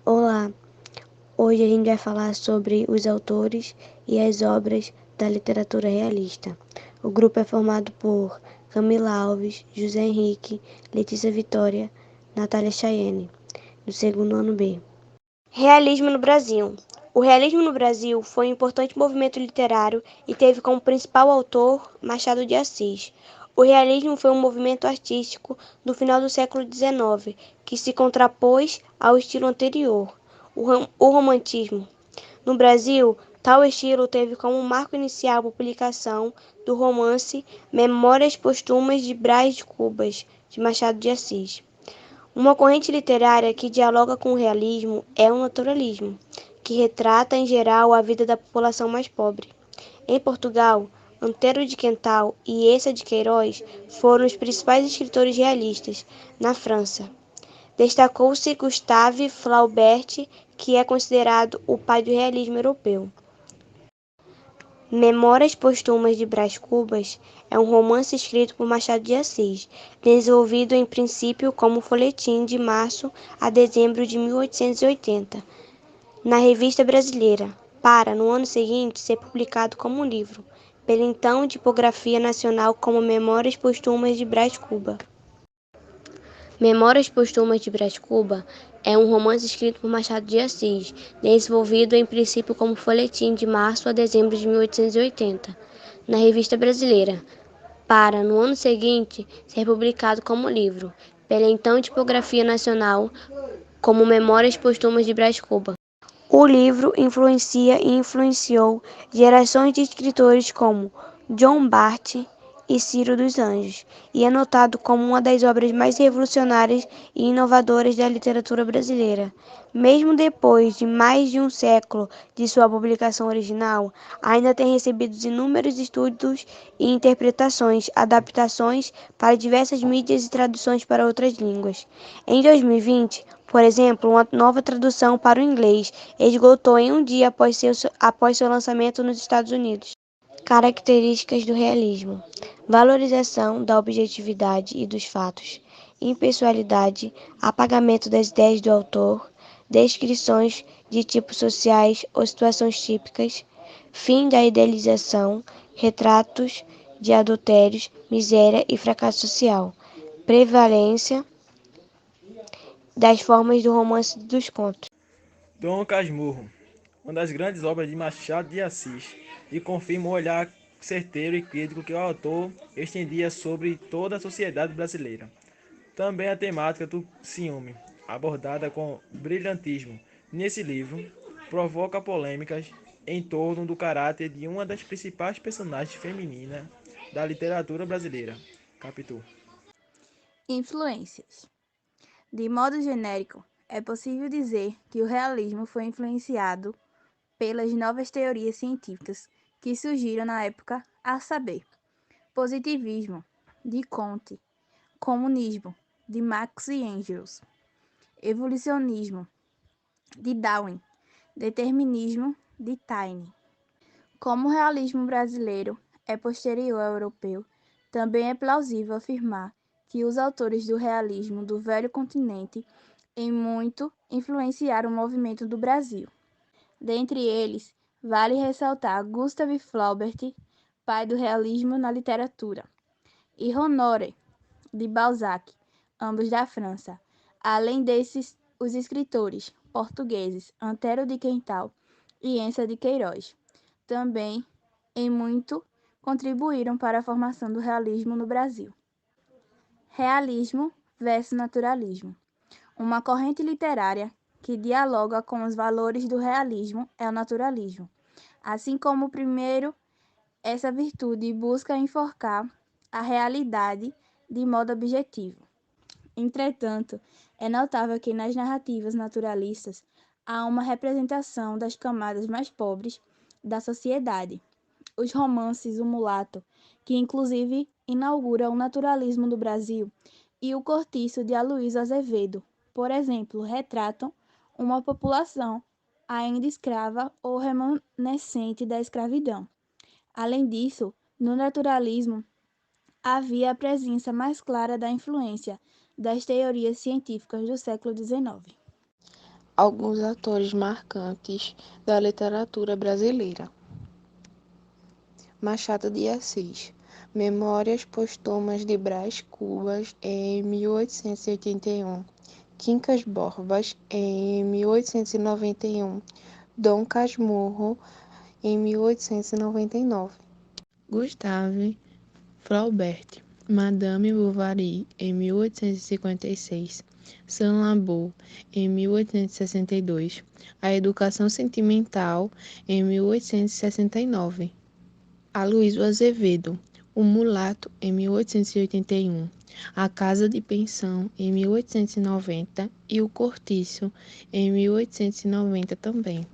Olá, hoje a gente vai falar sobre os autores e as obras da literatura realista. O grupo é formado por Camila Alves, José Henrique, Letícia Vitória, Natália Chayenne, do segundo ano B. Realismo no Brasil. O realismo no Brasil foi um importante movimento literário e teve como principal autor Machado de Assis. O realismo foi um movimento artístico do final do século XIX que se contrapôs ao estilo anterior, o romantismo. No Brasil, tal estilo teve como marco inicial a publicação do romance Memórias Póstumas de Brás Cubas, de Machado de Assis. Uma corrente literária que dialoga com o realismo é o naturalismo, que retrata em geral a vida da população mais pobre. Em Portugal, Antero de Quental e Eça de Queiroz foram os principais escritores realistas. Na França, destacou-se Gustave Flaubert, que é considerado o pai do realismo europeu. Memórias Póstumas de Brás Cubas é um romance escrito por Machado de Assis, desenvolvido em princípio como folhetim de março a dezembro de 1880, na Revista Brasileira, para, no ano seguinte, ser publicado como livro, pela então Tipografia Nacional como Memórias Póstumas de Brás Cubas. Memórias Póstumas de Brás Cubas é um romance escrito por Machado de Assis, desenvolvido em princípio como folhetim de março a dezembro de 1880, na Revista Brasileira, para, no ano seguinte, ser publicado como livro, pela então Tipografia Nacional como Memórias Póstumas de Brás Cubas. O livro influencia e influenciou gerações de escritores como John Bart e Ciro dos Anjos, e é notado como uma das obras mais revolucionárias e inovadoras da literatura brasileira. Mesmo depois de mais de um século de sua publicação original, ainda tem recebido inúmeros estudos e interpretações, adaptações para diversas mídias e traduções para outras línguas. Em 2020, por exemplo, uma nova tradução para o inglês esgotou em um dia após seu lançamento nos Estados Unidos. Características do realismo: valorização da objetividade e dos fatos, impessoalidade, apagamento das ideias do autor, descrições de tipos sociais ou situações típicas, fim da idealização, retratos de adultérios, miséria e fracasso social, prevalência das formas do romance e dos contos. Dom Casmurro, uma das grandes obras de Machado de Assis, e confirma o olhar certeiro e crítico que o autor estendia sobre toda a sociedade brasileira. Também a temática do ciúme, abordada com brilhantismo nesse livro, provoca polêmicas em torno do caráter de uma das principais personagens femininas da literatura brasileira, Capitu. Influências. De modo genérico, é possível dizer que o realismo foi influenciado pelas novas teorias científicas que surgiram na época, a saber, positivismo, de Comte, comunismo, de Marx e Engels, evolucionismo, de Darwin, determinismo, de Taine. Como o realismo brasileiro é posterior ao europeu, também é plausível afirmar que os autores do realismo do velho continente em muito influenciaram o movimento do Brasil. Dentre eles, vale ressaltar Gustave Flaubert, pai do realismo na literatura, e Honoré de Balzac, ambos da França. Além desses, os escritores portugueses Antero de Quental e Eça de Queiroz também, em muito, contribuíram para a formação do realismo no Brasil. Realismo versus naturalismo. Uma corrente literária que dialoga com os valores do realismo é o naturalismo. Assim como o primeiro, essa virtude busca enfocar a realidade de modo objetivo. Entretanto, é notável que nas narrativas naturalistas há uma representação das camadas mais pobres da sociedade. Os romances O Mulato, que inclusive inaugura o naturalismo do Brasil, e O Cortiço de Aloysio Azevedo, por exemplo, retratam uma população ainda escrava ou remanescente da escravidão. Além disso, no naturalismo havia a presença mais clara da influência das teorias científicas do século XIX. Alguns autores marcantes da literatura brasileira. Machado de Assis. Memórias Póstumas de Brás Cubas, em 1881. Quincas Borbas, em 1891. Dom Casmurro, em 1899. Gustave Flaubert. Madame Bovary, em 1856. Saint Lambert, em 1862. A Educação Sentimental, em 1869. Aloysio Azevedo, O Mulato, em 1881. A Casa de Pensão, em 1890. E O Cortiço, em 1890 também.